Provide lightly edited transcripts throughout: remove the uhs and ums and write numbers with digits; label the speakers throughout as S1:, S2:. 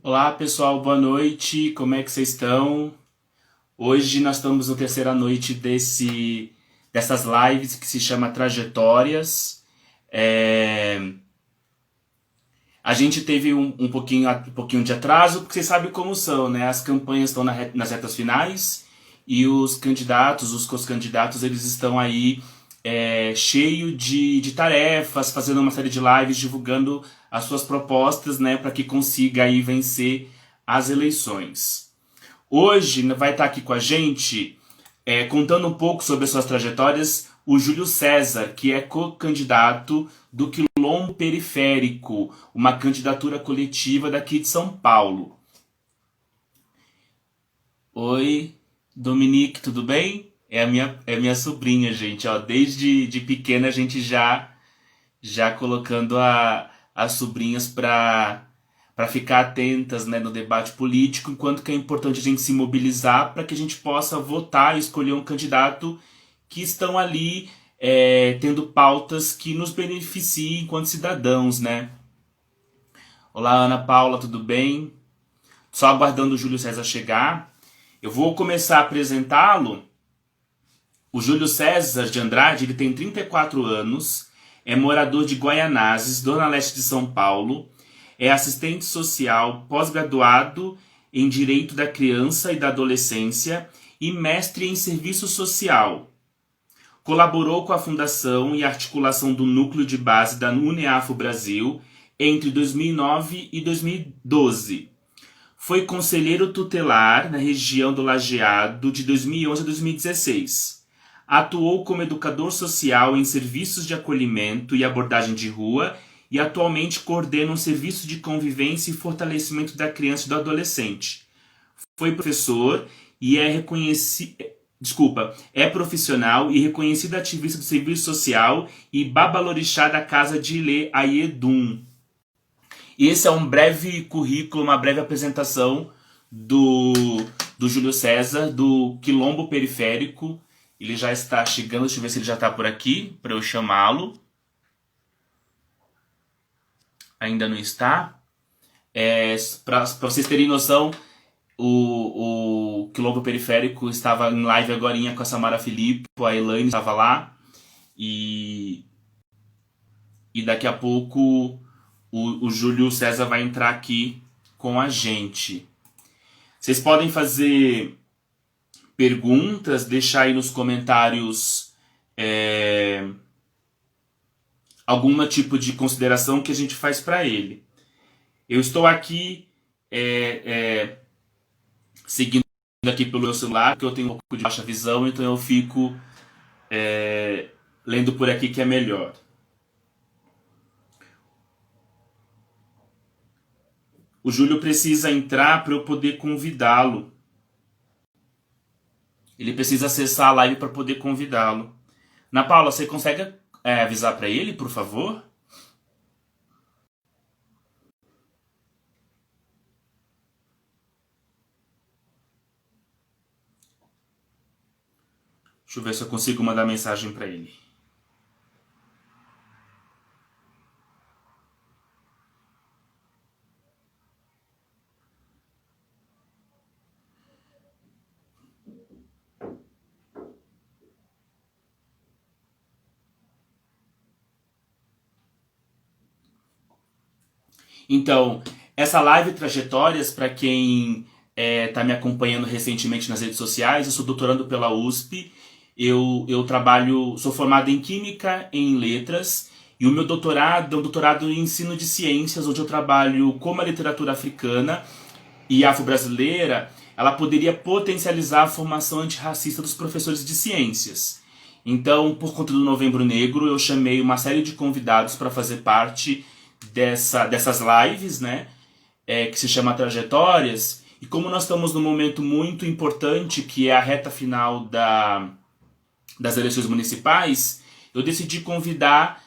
S1: Olá pessoal, boa noite, como é que vocês estão? Hoje nós estamos na terceira noite dessas lives que se chama Trajetórias. A gente teve um pouquinho de atraso, porque vocês sabem como são, né? As campanhas estão nas retas finais e os candidatos, os co-candidatos, eles estão aí cheio de tarefas, fazendo uma série de lives, divulgando as suas propostas, né, para que consiga aí vencer as eleições. Hoje vai estar aqui com a gente, contando um pouco sobre as suas trajetórias, o Júlio César, que é co-candidato do Quilombo Periférico, uma candidatura coletiva daqui de São Paulo. Oi, Dominique, tudo bem? É a minha sobrinha, gente. Ó, desde pequena a gente já colocando as sobrinhas para ficar atentas, né, no debate político, enquanto que é importante a gente se mobilizar para que a gente possa votar e escolher um candidato que estão ali tendo pautas que nos beneficiem enquanto cidadãos, né? Olá, Ana Paula, tudo bem? Só aguardando o Júlio César chegar. Eu vou começar a apresentá-lo. O Júlio César de Andrade, ele tem 34 anos, é morador de Guaianazes, Zona Leste de São Paulo, é assistente social, pós-graduado em Direito da Criança e da Adolescência e mestre em Serviço Social. Colaborou com a fundação e articulação do núcleo de base da UNEAFO Brasil entre 2009 e 2012. Foi conselheiro tutelar na região do Lajeado de 2011 a 2016. Atuou como educador social em serviços de acolhimento e abordagem de rua e atualmente coordena um serviço de convivência e fortalecimento da criança e do adolescente. Foi professor e é profissional e reconhecido ativista do serviço social e babalorixá da Casa de Ilê Ayedum. Esse é um breve currículo, uma breve apresentação do Júlio César, do Quilombo Periférico. Ele já está chegando, deixa eu ver se ele já está por aqui, para eu chamá-lo. Ainda não está. Para vocês terem noção, o Quilombo Periférico estava em live agorinha com a Samara Filippo, a Elaine estava lá. E daqui a pouco o Júlio César vai entrar aqui com a gente. Vocês podem fazer perguntas, deixar aí nos comentários algum tipo de consideração que a gente faz para ele. Eu estou aqui seguindo aqui pelo meu celular, porque eu tenho um pouco de baixa visão, então eu fico lendo por aqui que é melhor. O Júlio precisa entrar para eu poder convidá-lo. Ele precisa acessar a live para poder convidá-lo. Ana Paula, você consegue avisar para ele, por favor? Deixa eu ver se eu consigo mandar mensagem para ele. Então, essa live Trajetórias, para quem está me acompanhando recentemente nas redes sociais, eu sou doutorando pela USP, eu trabalho, sou formado em Química e em Letras, e o meu doutorado é um doutorado em Ensino de Ciências, onde eu trabalho como a literatura africana e afro-brasileira, ela poderia potencializar a formação antirracista dos professores de ciências. Então, por conta do Novembro Negro, eu chamei uma série de convidados para fazer parte dessas lives, né, que se chama Trajetórias, e como nós estamos num momento muito importante, que é a reta final das eleições municipais, eu decidi convidar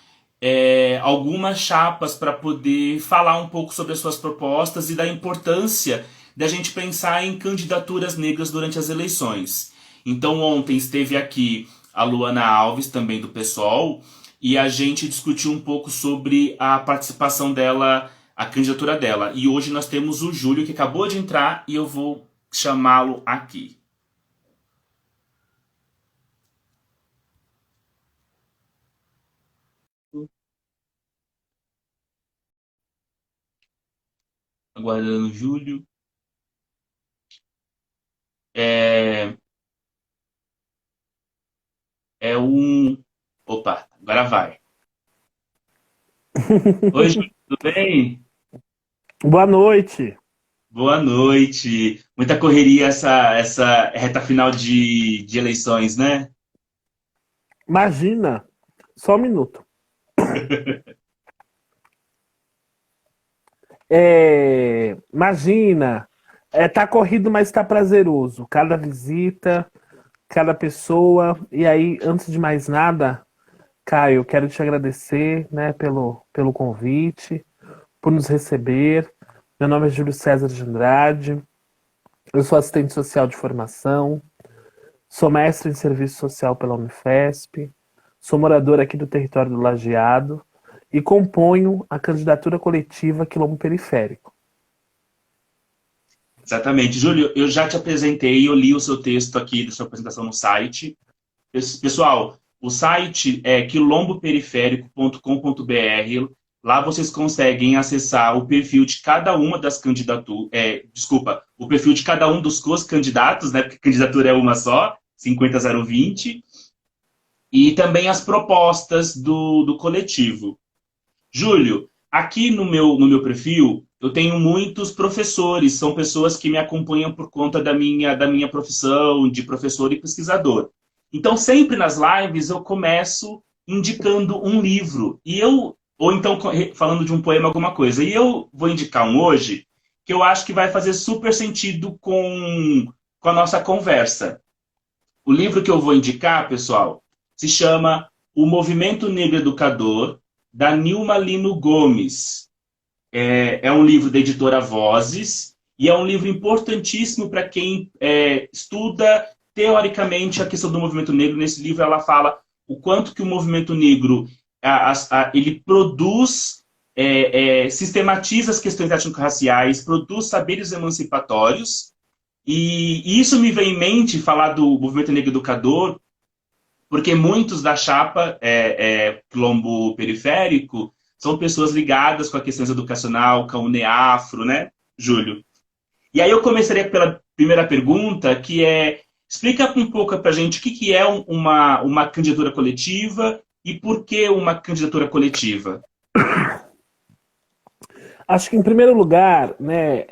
S1: algumas chapas para poder falar um pouco sobre as suas propostas e da importância da gente pensar em candidaturas negras durante as eleições. Então ontem esteve aqui a Luana Alves, também do PSOL, e a gente discutiu um pouco sobre a participação dela a candidatura dela. E hoje nós temos o Júlio, que acabou de entrar, e eu vou chamá-lo aqui. Aguardando o Júlio. É, é um. Opa, agora vai. Oi, Júlio, tudo bem?
S2: Boa noite.
S1: Boa noite. Muita correria essa reta final de eleições, né?
S2: Imagina, só um minuto. Imagina, tá corrido, mas tá prazeroso. Cada visita, cada pessoa. E aí, antes de mais nada, Caio, eu quero te agradecer, né, pelo convite, por nos receber. Meu nome é Júlio César de Andrade. Eu sou assistente social de formação. Sou mestre em serviço social pela Unifesp. Sou morador aqui do território do Lajeado e componho a candidatura coletiva Quilombo Periférico.
S1: Exatamente. Júlio, eu já te apresentei, eu li o seu texto aqui da sua apresentação no site. Pessoal, o site é quilomboperiférico.com.br. Lá vocês conseguem acessar o perfil de cada uma das candidaturas. Desculpa, o perfil de cada um dos candidatos, né? Porque a candidatura é uma só, 50020. E também as propostas do coletivo. Júlio, aqui no meu perfil, eu tenho muitos professores, são pessoas que me acompanham por conta da minha profissão de professor e pesquisador. Então, sempre nas lives eu começo indicando um livro, ou então falando de um poema, alguma coisa. E eu vou indicar um hoje, que eu acho que vai fazer super sentido com a nossa conversa. O livro que eu vou indicar, pessoal, se chama O Movimento Negro Educador, da Nilma Lino Gomes. É um livro da editora Vozes e é um livro importantíssimo para quem estuda teoricamente a questão do movimento negro. Nesse livro ela fala o quanto que o movimento negro ele produz, sistematiza as questões étnico-raciais, produz saberes emancipatórios, e isso me vem em mente falar do movimento negro educador, porque muitos da chapa Quilombo Periférico são pessoas ligadas com a questão educacional, com a UNEAFRO, né, Júlio? E aí eu começaria pela primeira pergunta, que é, explica um pouco para a gente o que é uma candidatura coletiva e por que uma candidatura coletiva.
S2: Acho que em primeiro lugar, né,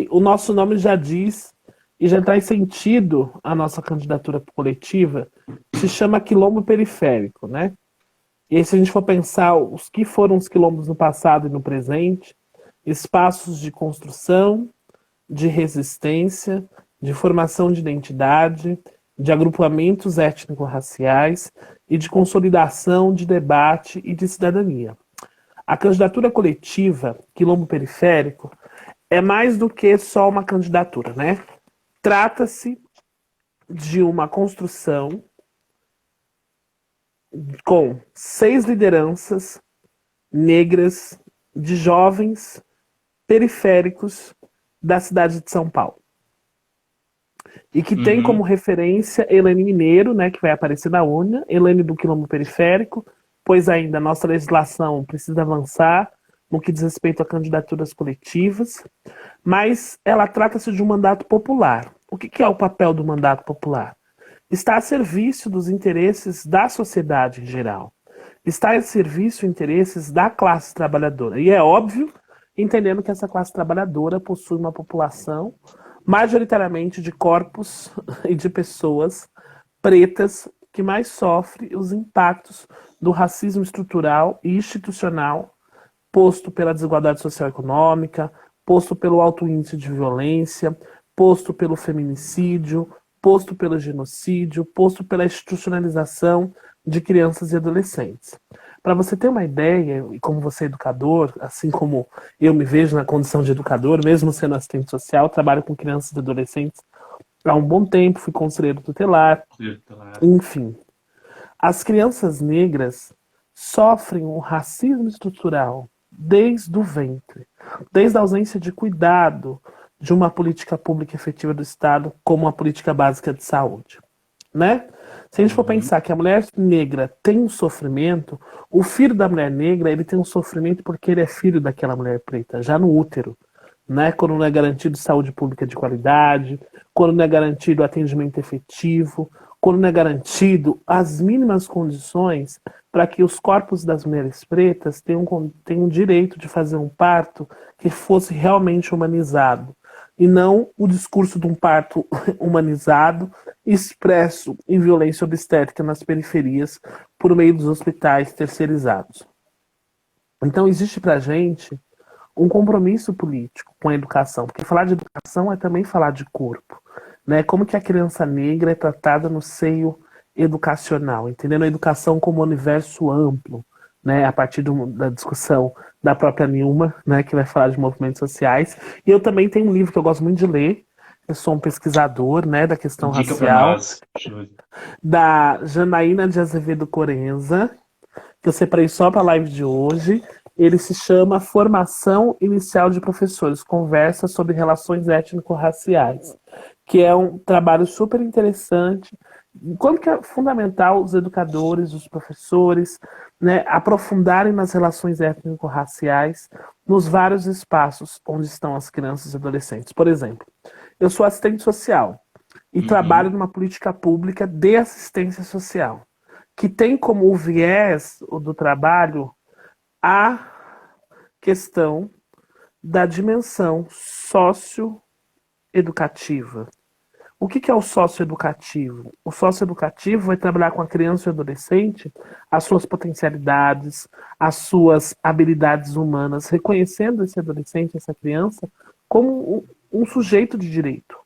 S2: o nosso nome já diz e já traz sentido a nossa candidatura coletiva, se chama Quilombo Periférico, né? E aí, se a gente for pensar os que foram os quilombos no passado e no presente, espaços de construção, de resistência, de formação de identidade, de agrupamentos étnico-raciais e de consolidação de debate e de cidadania. A candidatura coletiva Quilombo Periférico é mais do que só uma candidatura, né? Trata-se de uma construção com 6 lideranças negras de jovens periféricos da cidade de São Paulo. E que tem como
S1: Uhum.
S2: referência Elaine Mineiro, né, que vai aparecer na UNA, Elaine do Quilombo Periférico, pois ainda a nossa legislação precisa avançar no que diz respeito a candidaturas coletivas, mas ela trata-se de um mandato popular. O que é o papel do mandato popular? Está a serviço dos interesses da sociedade em geral. Está a serviço dos interesses da classe trabalhadora. E é óbvio, entendendo que essa classe trabalhadora possui uma população majoritariamente de corpos e de pessoas pretas que mais sofre os impactos do racismo estrutural e institucional posto pela desigualdade social e econômica, posto pelo alto índice de violência, posto pelo feminicídio, posto pelo genocídio, posto pela institucionalização de crianças e adolescentes. Para você ter uma ideia, e como você é educador, assim como eu me vejo na condição de educador, mesmo sendo assistente social, trabalho com crianças e adolescentes há um bom tempo, fui conselheiro tutelar, enfim. As crianças negras sofrem um racismo estrutural desde o ventre, desde a ausência de cuidado de uma política pública efetiva do Estado como a política básica de saúde, né? Se a gente for
S1: Uhum.
S2: pensar que a mulher negra tem um sofrimento, o filho da mulher negra ele tem um sofrimento porque ele é filho daquela mulher preta, já no útero, né? Quando não é garantido saúde pública de qualidade, quando não é garantido atendimento efetivo, quando não é garantido as mínimas condições para que os corpos das mulheres pretas tenham direito de fazer um parto que fosse realmente humanizado. E não o discurso de um parto humanizado expresso em violência obstétrica nas periferias por meio dos hospitais terceirizados. Então existe para a gente um compromisso político com a educação, porque falar de educação é também falar de corpo, né? Como que a criança negra é tratada no seio educacional, entendendo a educação como um universo amplo, né? A partir da discussão da própria Nilma, né? Que vai falar de movimentos sociais. E eu também tenho um livro que eu gosto muito de ler. Eu sou um pesquisador, né, da questão
S1: Dica pra
S2: racial,
S1: nós, Júlio.
S2: da Janaína de Azevedo Corenza, que eu separei só para a live de hoje. Ele se chama Formação Inicial de Professores, conversa sobre relações étnico-raciais, que é um trabalho super interessante. Quando que é fundamental os educadores, os professores, né, aprofundarem nas relações étnico-raciais nos vários espaços onde estão as crianças e adolescentes. Por exemplo, eu sou assistente social e trabalho
S1: Uhum.
S2: numa política pública de assistência social que tem como viés do trabalho a questão da dimensão socioeducativa. O que é o socioeducativo? O socioeducativo vai trabalhar com a criança e o adolescente as suas potencialidades, as suas habilidades humanas, reconhecendo esse adolescente, essa criança, como um sujeito de direito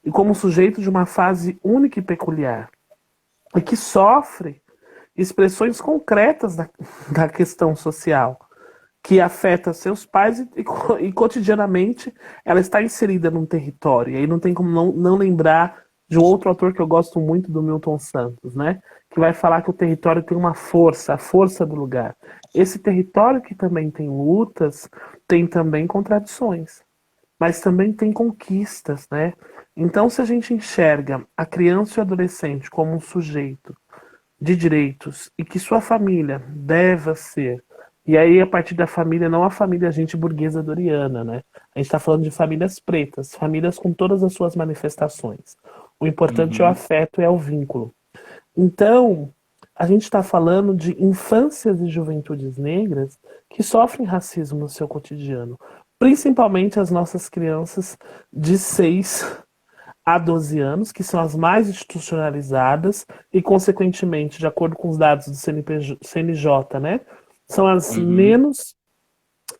S2: e como um sujeito de uma fase única e peculiar e que sofre expressões concretas da questão social, que afeta seus pais e cotidianamente ela está inserida num território. E aí não tem como não lembrar de um outro autor que eu gosto muito, do Milton Santos, né? Que vai falar que o território tem uma força, a força do lugar. Esse território que também tem lutas, tem também contradições, mas também tem conquistas, né? Então, se a gente enxerga a criança e o adolescente como um sujeito de direitos e que sua família deva ser. E aí, a partir da família, não a família gente burguesa doriana, né? A gente está falando de famílias pretas, famílias com todas as suas manifestações. O importante é o
S1: Uhum.
S2: afeto, é o vínculo. Então, a gente está falando de infâncias e juventudes negras que sofrem racismo no seu cotidiano, principalmente as nossas crianças de 6 a 12 anos, que são as mais institucionalizadas e, consequentemente, de acordo com os dados do CNJ, né, são as
S1: Uhum.
S2: menos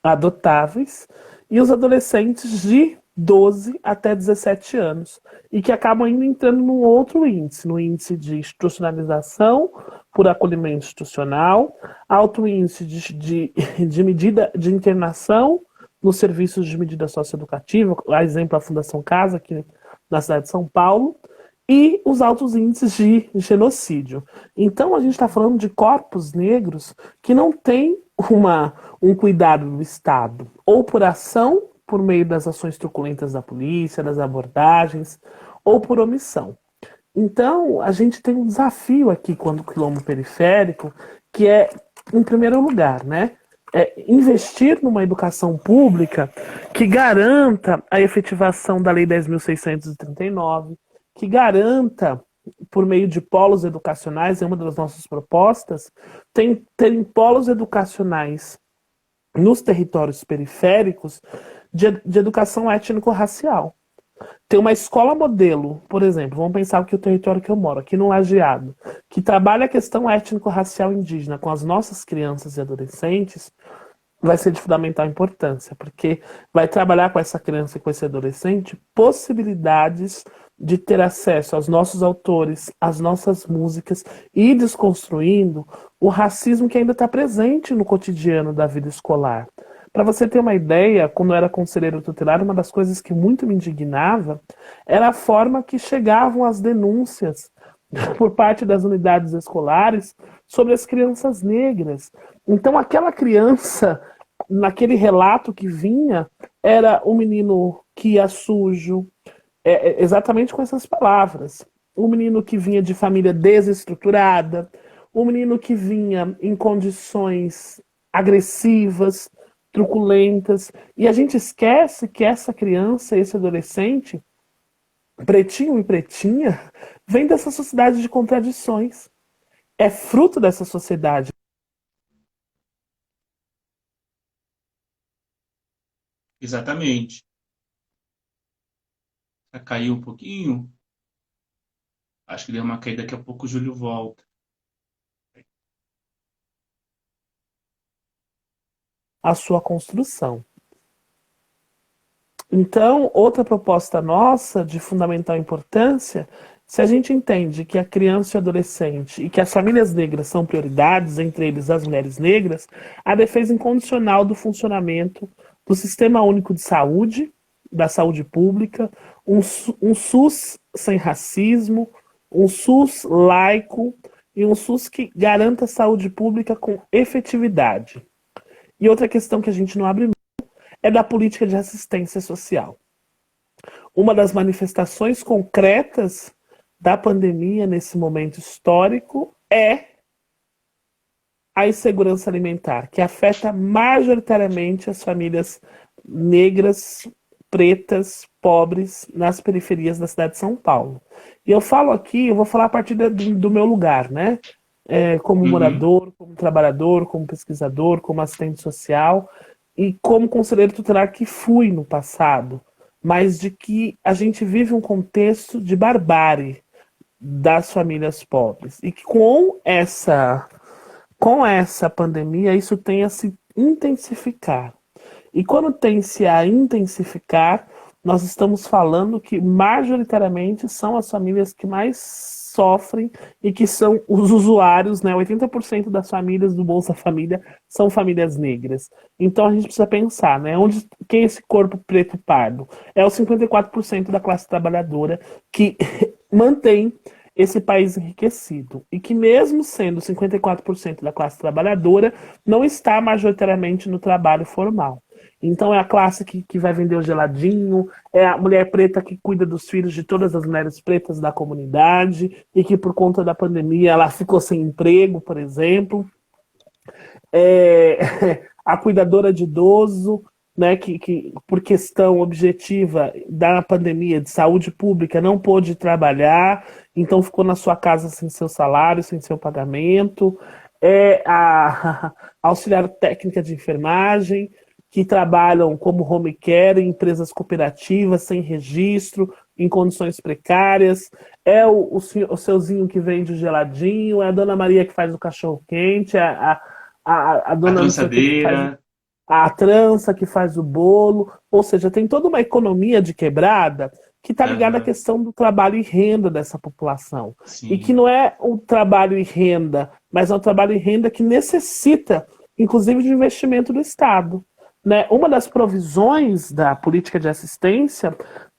S2: adotáveis, e os adolescentes de 12 até 17 anos, e que acabam ainda entrando num outro índice, no índice de institucionalização por acolhimento institucional, alto índice de medida de internação nos serviços de medida socioeducativa, a exemplo, a Fundação Casa, aqui na cidade de São Paulo, e os altos índices de genocídio. Então, a gente está falando de corpos negros que não têm um cuidado do Estado, ou por ação, por meio das ações truculentas da polícia, das abordagens, ou por omissão. Então, a gente tem um desafio aqui quando o quilombo periférico, que é, em primeiro lugar, né, investir numa educação pública que garanta a efetivação da Lei 10.639, que garanta, por meio de polos educacionais, é uma das nossas propostas, terem polos educacionais nos territórios periféricos de educação étnico-racial. Tem uma escola modelo, por exemplo, vamos pensar aqui o território que eu moro, aqui no Lajeado, que trabalha a questão étnico-racial indígena com as nossas crianças e adolescentes, vai ser de fundamental importância, porque vai trabalhar com essa criança e com esse adolescente possibilidades de ter acesso aos nossos autores, às nossas músicas e ir desconstruindo o racismo que ainda está presente no cotidiano da vida escolar. Para você ter uma ideia, quando eu era conselheiro tutelar, uma das coisas que muito me indignava era a forma que chegavam as denúncias por parte das unidades escolares sobre as crianças negras. Então, aquela criança naquele relato que vinha, era o menino que ia sujo, exatamente com essas palavras. O menino que vinha de família desestruturada, o menino que vinha em condições agressivas, truculentas. E a gente esquece que essa criança, esse adolescente, pretinho e pretinha, vem dessa sociedade de contradições. É fruto dessa sociedade.
S1: Exatamente. Caiu um pouquinho. Acho que deu uma caída, daqui a pouco o Júlio volta.
S2: A sua construção. Então, outra proposta nossa de fundamental importância, se a gente entende que a criança e o adolescente e que as famílias negras são prioridades, entre eles as mulheres negras, a defesa incondicional do funcionamento do Sistema Único de Saúde, da saúde pública, um SUS sem racismo, um SUS laico e um SUS que garanta a saúde pública com efetividade. E outra questão que a gente não abre mão é da política de assistência social. Uma das manifestações concretas da pandemia nesse momento histórico é a insegurança alimentar, que afeta majoritariamente as famílias negras, pretas, pobres, nas periferias da cidade de São Paulo. E eu falo aqui, eu vou falar a partir do meu lugar, né? Como
S1: Uhum.
S2: morador, como trabalhador, como pesquisador, como assistente social e como conselheiro tutelar que fui no passado, mas de que a gente vive um contexto de barbárie das famílias pobres e que com essa pandemia isso tem a se intensificar. E quando tem-se a intensificar, nós estamos falando que majoritariamente são as famílias que mais sofrem e que são os usuários, né? 80% das famílias do Bolsa Família são famílias negras. Então a gente precisa pensar, né? Quem é esse corpo preto e pardo? É os 54% da classe trabalhadora que mantém esse país enriquecido. E que mesmo sendo 54% da classe trabalhadora, não está majoritariamente no trabalho formal. Então é a classe que vai vender o geladinho, é a mulher preta que cuida dos filhos de todas as mulheres pretas da comunidade e que por conta da pandemia ela ficou sem emprego, por exemplo. É a cuidadora de idoso, né, que por questão objetiva da pandemia de saúde pública não pôde trabalhar, então ficou na sua casa sem seu salário, sem seu pagamento. É a auxiliar técnica de enfermagem, que trabalham como home care em empresas cooperativas, sem registro, em condições precárias. É o seuzinho que vende o geladinho, é a dona Maria que faz o cachorro-quente, a
S1: A
S2: dona não sei o que faz
S1: trançadeira.
S2: a trança que faz o bolo, ou seja, tem toda uma economia de quebrada que está ligada à
S1: Aham.
S2: questão do trabalho e renda dessa população. E que
S1: Sim.
S2: não é um trabalho e renda, mas é um trabalho e renda que necessita, inclusive, de investimento do Estado. Né? Uma das provisões da política de assistência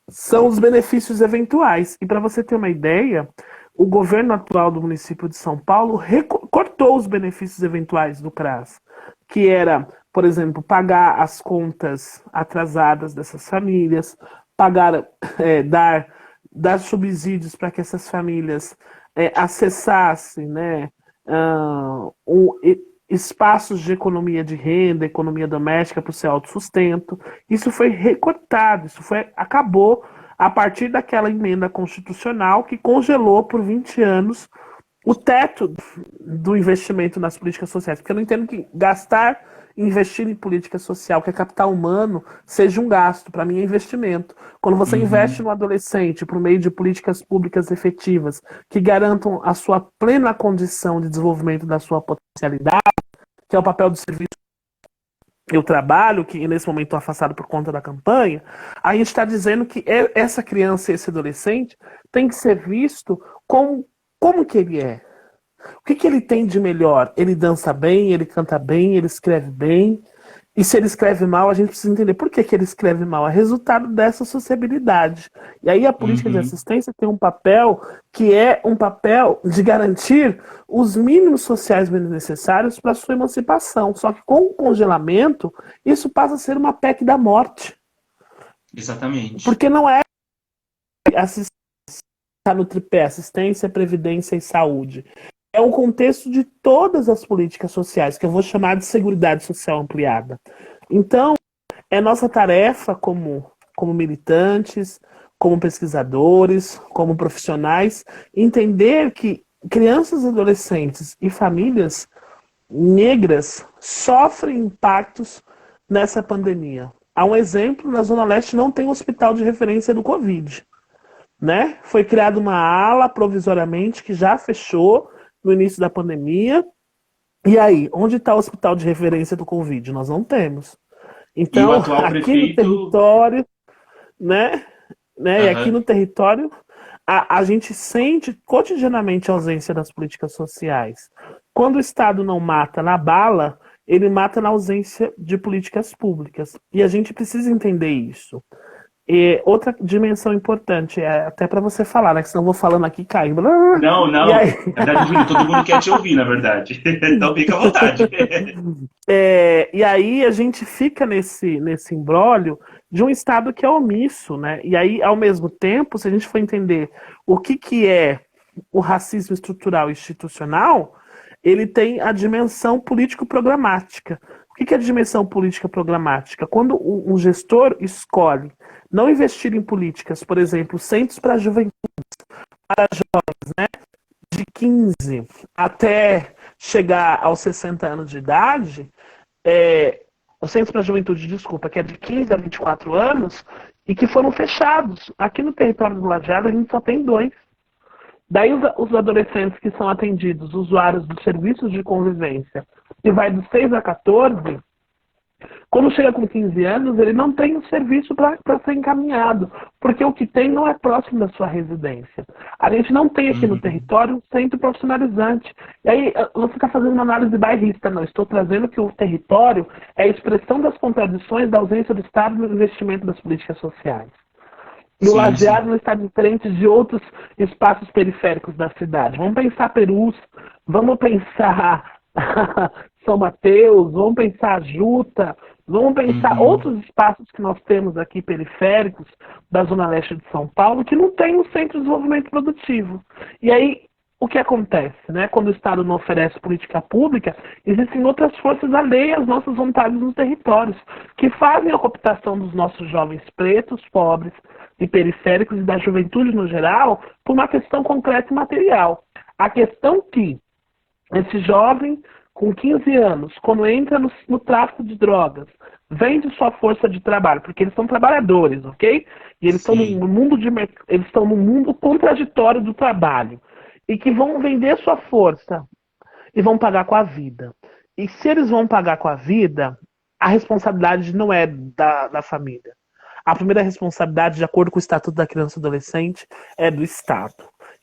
S2: são os benefícios eventuais. E para você ter uma ideia, o governo atual do município de São Paulo cortou os benefícios eventuais do CRAS, que era, por exemplo, pagar as contas atrasadas dessas famílias, pagar, dar subsídios para que essas famílias acessassem, né, espaços de economia de renda, economia doméstica para o seu autossustento. Isso foi recortado, acabou a partir daquela emenda constitucional que congelou por 20 anos o teto do investimento nas políticas sociais. Porque eu não entendo que investir em política social, que é capital humano, seja um gasto. Para mim é investimento. Quando você investe
S1: Uhum.
S2: no adolescente por meio de políticas públicas efetivas que garantam a sua plena condição de desenvolvimento da sua potencialidade, que é o papel do serviço e o trabalho, que nesse momento estou afastado por conta da campanha, a gente está dizendo que essa criança e esse adolescente tem que ser visto como que ele é. O que ele tem de melhor? Ele dança bem, ele canta bem, ele escreve bem, E se ele escreve mal, a gente precisa entender por que que ele escreve mal. É resultado dessa sociabilidade. E aí a política de
S1: Uhum.
S2: assistência tem um papel que é um papel de garantir os mínimos sociais necessários para a sua emancipação. Só que com o congelamento, isso passa a ser uma PEC da morte.
S1: Exatamente.
S2: Porque não é assistência no tripé, assistência, previdência e saúde. É um contexto de todas as políticas sociais, que eu vou chamar de seguridade social ampliada. Então, é nossa tarefa como militantes, como pesquisadores, como profissionais, entender que crianças, adolescentes e famílias negras sofrem impactos nessa pandemia. Há um exemplo, na Zona Leste não tem hospital de referência do Covid, né? Foi criada uma ala provisoriamente que já fechou no início da pandemia. E aí, onde está o hospital de referência do Covid? Nós não temos.
S1: E o
S2: Então,
S1: atual
S2: aqui no
S1: prefeito.
S2: território, né, e aqui
S1: Aham.
S2: no território, a gente sente cotidianamente a ausência das políticas sociais. Quando o Estado não mata na bala, ele mata na ausência de políticas públicas. E a gente precisa entender isso. E outra dimensão importante, é até para você falar, né? Que senão eu vou falando aqui caindo.
S1: Não,
S2: E aí,
S1: não. Na verdade, Júlio, todo mundo quer te ouvir, na verdade. Então fica à vontade.
S2: e aí a gente fica nesse imbróglio de um Estado que é omisso, né? E aí, ao mesmo tempo, se a gente for entender o que é o racismo estrutural e institucional, ele tem a dimensão político-programática. O que é a dimensão política programática? Quando um gestor escolhe não investir em políticas, por exemplo, centros para juventude, para jovens, né, de 15 até chegar aos 60 anos de idade, o Centro para a Juventude, desculpa, que é de 15 a 24 anos, e que foram fechados. Aqui no território do Lajeado a gente só tem dois. Daí os adolescentes que são atendidos, usuários dos serviços de convivência, e vai dos 6 a 14, quando chega com 15 anos, ele não tem o serviço para ser encaminhado, porque o que tem não é próximo da sua residência. A gente não tem aqui no
S1: Uhum.
S2: território um centro profissionalizante. E aí você está fazendo uma análise bairrista, não. Estou trazendo que o território é a expressão das contradições da ausência do Estado no investimento das políticas sociais. E o
S1: Sim, sim.
S2: Lajeado não está diferente de outros espaços periféricos da cidade. Vamos pensar Perus, vamos pensar São Mateus, vamos pensar Juta, vamos pensar
S1: Uhum.
S2: outros espaços que nós temos aqui periféricos da Zona Leste de São Paulo que não tem um centro de desenvolvimento produtivo. E aí, o que acontece, né? Quando o Estado não oferece política pública, existem outras forças alheias às nossas vontades nos territórios, que fazem a cooptação dos nossos jovens pretos, pobres e periféricos e da juventude no geral por uma questão concreta e material. A questão que esse jovem com 15 anos, quando entra no tráfico de drogas, vende sua força de trabalho, porque eles são trabalhadores, ok? E eles estão
S1: Sim.
S2: no mundo eles estão no mundo contraditório do trabalho e que vão vender sua força e vão pagar com a vida. E se eles vão pagar com a vida, a responsabilidade não é da família. A primeira responsabilidade, de acordo com o Estatuto da Criança e Adolescente, é do Estado.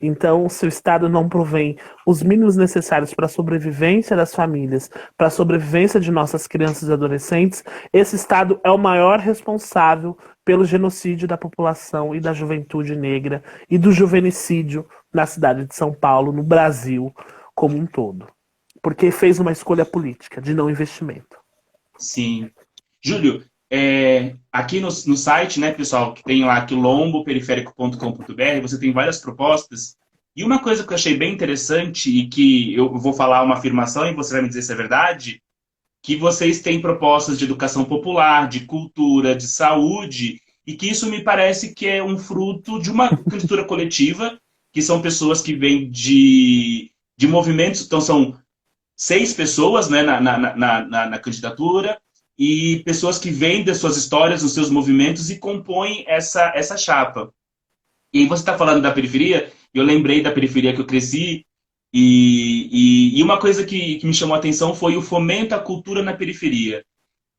S2: Então, se o Estado não provém os mínimos necessários para a sobrevivência das famílias, para a sobrevivência de nossas crianças e adolescentes, esse Estado é o maior responsável pelo genocídio da população e da juventude negra e do juvenicídio na cidade de São Paulo, no Brasil como um todo. Porque fez uma escolha política de não investimento.
S1: Sim. Júlio, aqui no site, né, pessoal, que tem lá quilomboperiférico.com.br, você tem várias propostas. E uma coisa que eu achei bem interessante e que eu vou falar uma afirmação e você vai me dizer se é verdade, que vocês têm propostas de educação popular, de cultura, de saúde, e que isso me parece que é um fruto de uma cultura coletiva, que são pessoas que vêm de movimentos, então são 6 pessoas, né, na candidatura, e pessoas que vêm das suas histórias, dos seus movimentos e compõem essa chapa. E aí você está falando da periferia, e eu lembrei da periferia que eu cresci, e uma coisa que me chamou a atenção foi o fomento à cultura na periferia.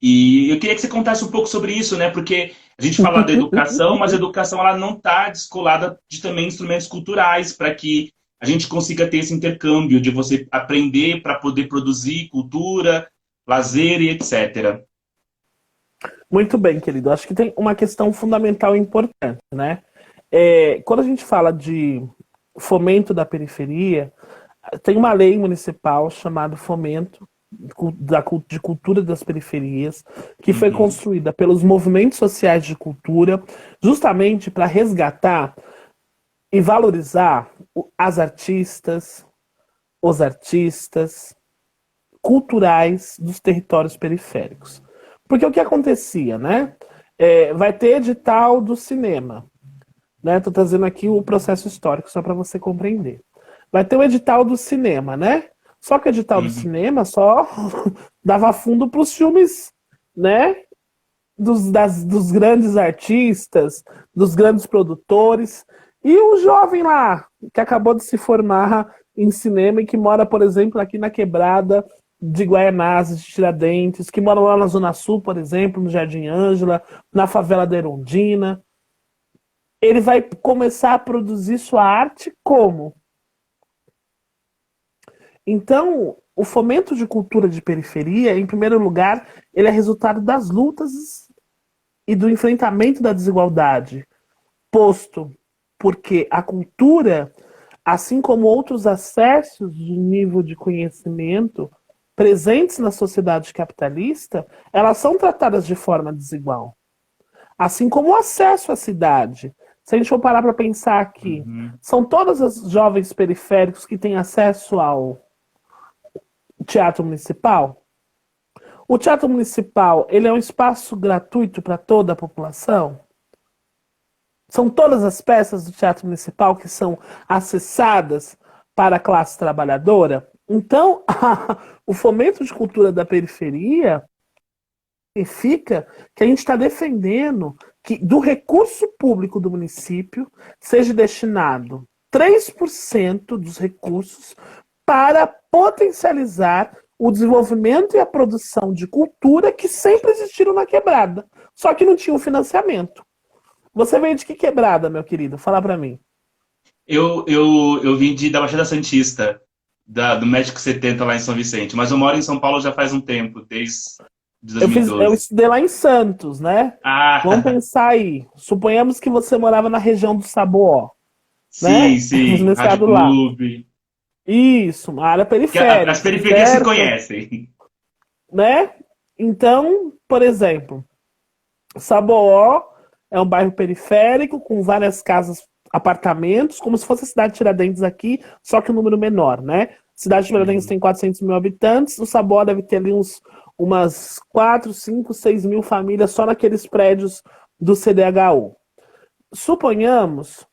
S1: E eu queria que você contasse um pouco sobre isso, né? Porque a gente fala da educação, mas a educação ela não está descolada de também instrumentos culturais para que a gente consiga ter esse intercâmbio de você aprender para poder produzir cultura, lazer e etc.
S2: Muito bem, querido. Acho que tem uma questão fundamental e importante, né? Quando a gente fala de fomento da periferia, tem uma lei municipal chamada Fomento de Cultura das Periferias, que foi
S1: Uhum,
S2: construída pelos movimentos sociais de cultura, justamente para resgatar e valorizar as artistas, os artistas culturais dos territórios periféricos. Porque o que acontecia, né? Vai ter edital do cinema, né? Estou trazendo aqui o processo histórico só para você compreender. Vai ter o edital do cinema, né? Só que o edital do
S1: uhum.
S2: cinema só dava fundo para os filmes, né? Dos grandes artistas, dos grandes produtores. E o jovem lá, que acabou de se formar em cinema e que mora, por exemplo, aqui na Quebrada de Guaianazes, de Tiradentes, que mora lá na Zona Sul, por exemplo, no Jardim Ângela, na favela da Erundina. Ele vai começar a produzir sua arte como? Então, o fomento de cultura de periferia, em primeiro lugar, ele é resultado das lutas e do enfrentamento da desigualdade, posto porque a cultura, assim como outros acessos de nível de conhecimento presentes na sociedade capitalista, elas são tratadas de forma desigual. Assim como o acesso à cidade. Se a gente for parar para pensar aqui,
S1: Uhum.
S2: são todas as jovens periféricos que têm acesso ao teatro municipal? O teatro municipal, ele é um espaço gratuito para toda a população? São todas as peças do teatro municipal que são acessadas para a classe trabalhadora? Então, o fomento de cultura da periferia significa que a gente está defendendo que do recurso público do município seja destinado 3% dos recursos para potencializar o desenvolvimento e a produção de cultura que sempre existiram na quebrada, só que não tinha um financiamento. Você veio de que quebrada, meu querido? Fala para mim.
S1: Eu vim da Baixada Santista, do México 70 lá em São Vicente, mas eu moro em São Paulo já faz um tempo, desde
S2: Eu
S1: 2012.
S2: estudei lá em Santos, né? Vamos
S1: Ah,
S2: pensar aí. Suponhamos que você morava na região do Saboó,
S1: sim,
S2: né? Você
S1: sim, Rádio
S2: mestrado lá.
S1: Clube.
S2: Isso, uma área
S1: As
S2: periférica,
S1: periferias se
S2: certo?
S1: conhecem.
S2: Né? Então, por exemplo, Saboó é um bairro periférico com várias casas, apartamentos, como se fosse a cidade de Tiradentes aqui, só que um número menor, né? Cidade de Tiradentes
S1: Uhum.
S2: tem 400 mil habitantes, o Saboó deve ter ali umas 4, 5, 6 mil famílias só naqueles prédios do CDHU. Suponhamos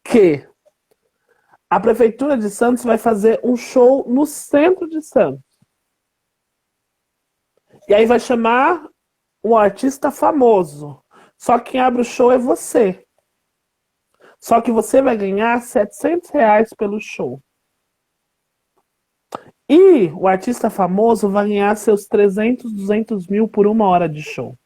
S2: que a Prefeitura de Santos vai fazer um show no centro de Santos. E aí vai chamar um artista famoso. Só que quem abre o show é você. Só que você vai ganhar R$ 700 pelo show. E o artista famoso vai ganhar seus 300, 200 mil por uma hora de show.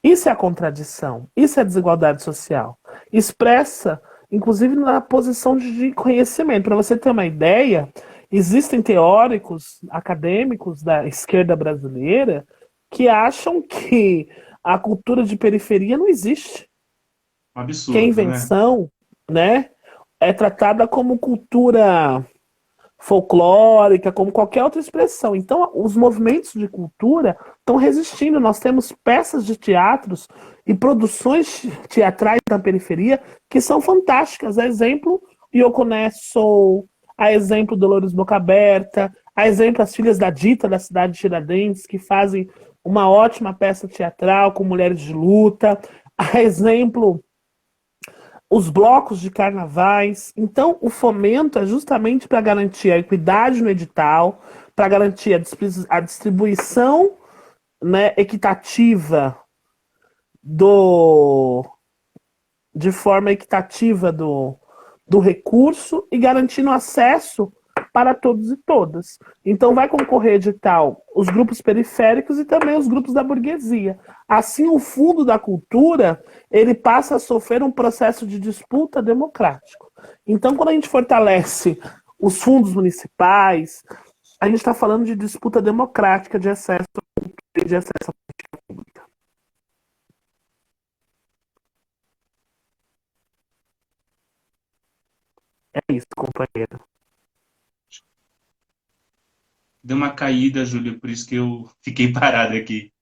S2: Isso é a contradição. Isso é a desigualdade social. Expressa, inclusive, na posição de conhecimento. Para você ter uma ideia, existem teóricos acadêmicos da esquerda brasileira que acham que a cultura de periferia não existe,
S1: Um
S2: que a
S1: absurdo, né?
S2: invenção, né, é tratada como cultura folclórica, como qualquer outra expressão. Então, os movimentos de cultura estão resistindo. Nós temos peças de teatros e produções teatrais na periferia que são fantásticas. A exemplo, Yoconé Soul, a exemplo, Dolores Boca Aberta, a exemplo, as Filhas da Dita, da cidade de Tiradentes, que fazem uma ótima peça teatral com mulheres de luta. A exemplo, os blocos de carnavais. Então, o fomento é justamente para garantir a equidade no edital, para garantir a distribuição, né, equitativa do de forma equitativa do recurso e garantindo acesso para todos e todas. Então vai concorrer edital os grupos periféricos e também os grupos da burguesia. Assim, o fundo da cultura ele passa a sofrer um processo de disputa democrático. Então, quando a gente fortalece os fundos municipais, a gente está falando de disputa democrática de acesso à cultura e de acesso à política pública. É isso, companheiro.
S1: Deu uma caída, Júlio, por isso que eu fiquei parado aqui.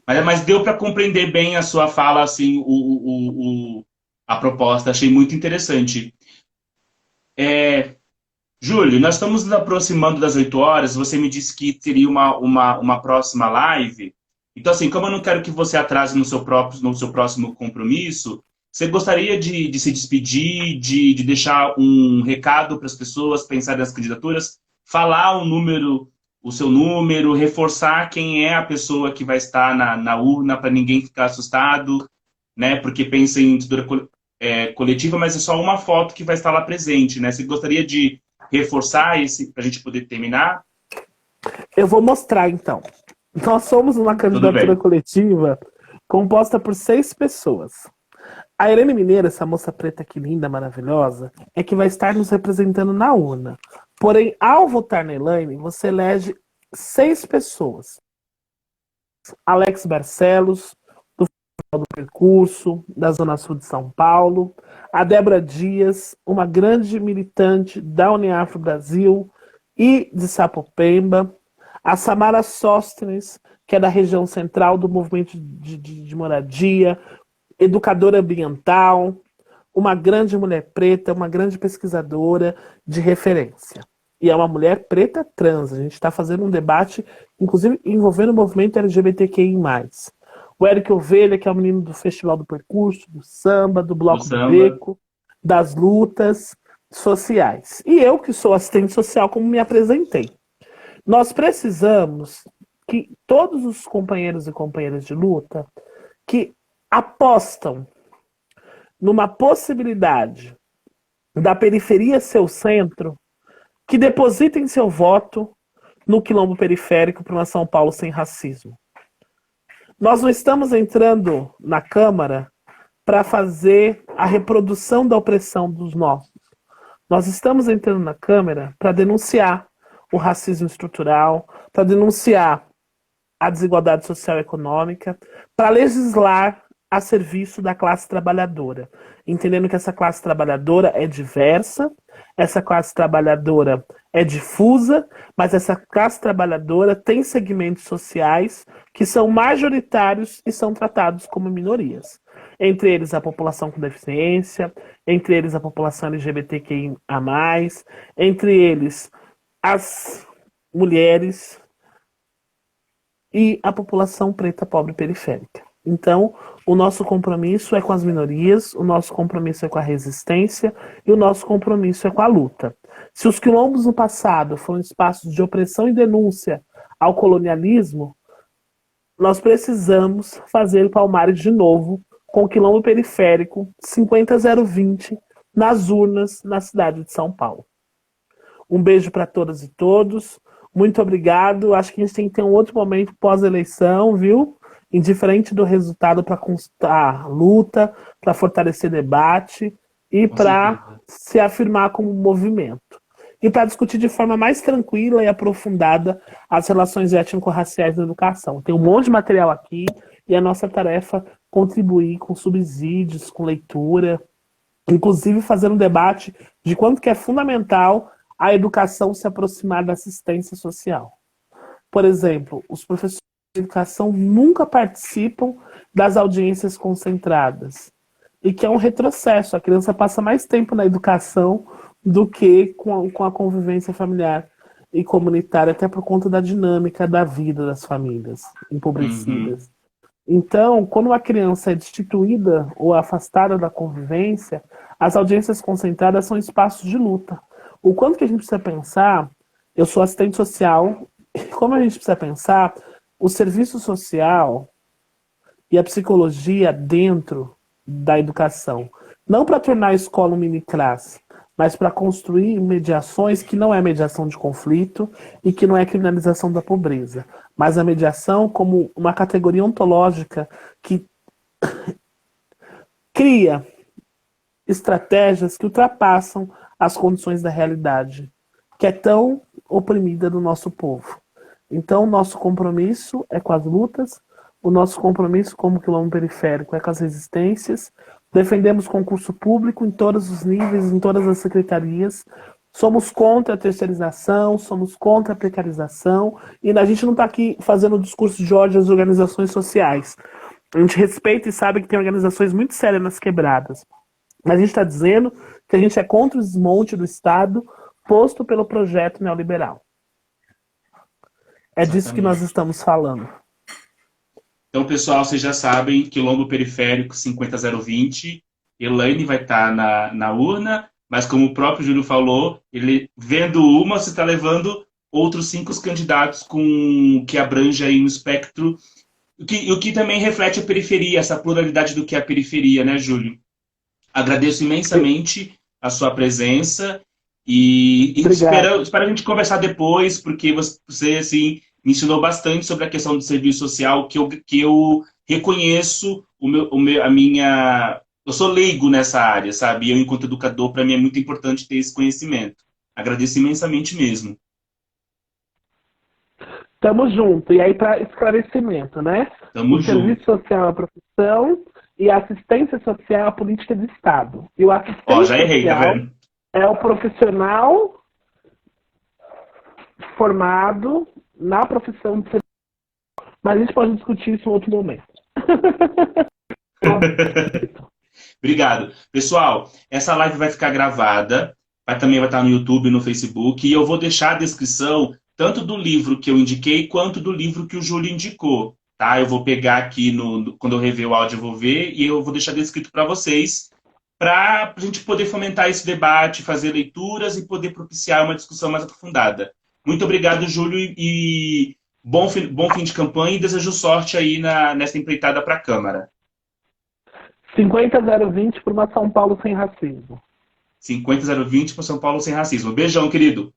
S1: Mas deu para compreender bem a sua fala, assim, a proposta. Achei muito interessante. Júlio, nós estamos nos aproximando das 8 horas. Você me disse que teria uma próxima live. Então, assim, como eu não quero que você atrase no seu próximo compromisso, você gostaria de se despedir, de deixar um recado para as pessoas pensarem nas candidaturas, falar o seu número, reforçar quem é a pessoa que vai estar na urna para ninguém ficar assustado, né? Porque pensa em coletiva, mas é só uma foto que vai estar lá presente, né? Você gostaria de reforçar esse para a gente poder terminar?
S2: Eu vou mostrar, então. Nós somos uma
S1: Tudo
S2: candidatura
S1: bem.
S2: coletiva composta por 6 pessoas. A Irene Mineiro, essa moça preta que linda, maravilhosa, é que vai estar nos representando na urna. Porém, ao votar na Elaine, você elege 6 pessoas. Alex Barcelos, do Percurso, da Zona Sul de São Paulo. A Débora Dias, uma grande militante da Uniafro Brasil e de Sapopemba. A Samara Sóstenes, que é da região central do movimento de moradia, educadora ambiental, uma grande mulher preta, uma grande pesquisadora de referência. E é uma mulher preta trans. A gente está fazendo um debate, inclusive envolvendo o movimento LGBTQI+. O Eric Ovelha, que é o menino do Festival do Percurso, do samba, do
S1: Do
S2: Bloco do
S1: samba.
S2: Beco, das lutas sociais. E eu, que sou assistente social, como me apresentei. Nós precisamos que todos os companheiros e companheiras de luta que apostam numa possibilidade da periferia ser o centro, que depositem seu voto no quilombo periférico para uma São Paulo sem racismo. Nós não estamos entrando na Câmara para fazer a reprodução da opressão dos nossos. Nós estamos entrando na Câmara para denunciar o racismo estrutural, para denunciar a desigualdade social e econômica, para legislar a serviço da classe trabalhadora, entendendo que essa classe trabalhadora é diversa, essa classe trabalhadora é difusa, mas essa classe trabalhadora tem segmentos sociais que são majoritários e são tratados como minorias. Entre eles a população com deficiência, entre eles a população LGBTQIA+, entre eles as mulheres e a população preta, pobre e periférica. Então, o nosso compromisso é com as minorias, o nosso compromisso é com a resistência e o nosso compromisso é com a luta. Se os quilombos no passado foram espaços de opressão e denúncia ao colonialismo, nós precisamos fazer palmares de novo com o quilombo periférico 50020 nas urnas na cidade de São Paulo. Um beijo para todas e todos. Muito obrigado. Acho que a gente tem que ter um outro momento pós-eleição, viu? Indiferente do resultado, para constar luta, para fortalecer debate e
S1: Com
S2: para
S1: certeza.
S2: se afirmar como movimento. E para discutir de forma mais tranquila e aprofundada as relações étnico-raciais na educação. Tem um monte de material aqui e a nossa tarefa é contribuir com subsídios, com leitura, inclusive fazer um debate de quanto que é fundamental a educação se aproximar da assistência social. Por exemplo, os professores de educação nunca participam das audiências concentradas, e que é um retrocesso. A criança passa mais tempo na educação do que com a convivência familiar e comunitária, até por conta da dinâmica da vida das famílias
S1: Uhum.
S2: empobrecidas. Então, quando uma criança é destituída ou afastada da convivência, as audiências concentradas são espaços de luta. O quanto que a gente precisa pensar, eu sou assistente social, como a gente precisa pensar o serviço social e a psicologia dentro da educação. Não para tornar a escola um mini-classe, mas para construir mediações que não é mediação de conflito e que não é criminalização da pobreza, mas a mediação como uma categoria ontológica que cria estratégias que ultrapassam as condições da realidade, que é tão oprimida do nosso povo. Então, o nosso compromisso é com as lutas, o nosso compromisso como quilombo periférico é com as resistências, Defendemos concurso público em todos os níveis, em todas as secretarias. Somos contra a terceirização, somos contra a precarização, e a gente não está aqui fazendo discurso de ódio às organizações sociais. A gente respeita e sabe que tem organizações muito sérias nas quebradas. Mas a gente está dizendo que a gente é contra o desmonte do Estado posto pelo projeto neoliberal. É disso que nós estamos falando.
S1: Então, pessoal, vocês já sabem, Quilombo Periférico 50020, Elaine vai estar na urna, mas como o próprio Júlio falou, ele vendo uma, você está levando outros 5 candidatos que abrange aí um espectro, o que também reflete a periferia, essa pluralidade do que é a periferia, né, Júlio? Agradeço imensamente a sua presença e espero a gente conversar depois, porque você assim, me ensinou bastante sobre a questão do serviço social, que eu reconheço eu sou leigo nessa área, sabe? Eu, enquanto educador, para mim é muito importante ter esse conhecimento. Agradeço imensamente mesmo.
S2: Tamo junto. E aí, para esclarecimento, né?
S1: Tamo
S2: o
S1: junto.
S2: Serviço social é a profissão e a assistência social é a política de Estado. E o assistente
S1: já errei,
S2: social
S1: tá vendo?
S2: é o profissional formado na profissão de serviço. Mas a gente pode discutir isso em outro momento.
S1: Obrigado. Pessoal, essa live vai ficar gravada, também vai estar no YouTube e no Facebook, e eu vou deixar a descrição tanto do livro que eu indiquei, quanto do livro que o Júlio indicou, tá? Eu vou pegar aqui, quando eu rever o áudio, eu vou ver, e eu vou deixar descrito para vocês, para a gente poder fomentar esse debate, fazer leituras e poder propiciar uma discussão mais aprofundada. Muito obrigado, Júlio, e bom fim de campanha, e desejo sorte aí nessa empreitada para a Câmara.
S2: 50020 para uma São Paulo sem racismo.
S1: 50020 para São Paulo sem racismo. Beijão, querido.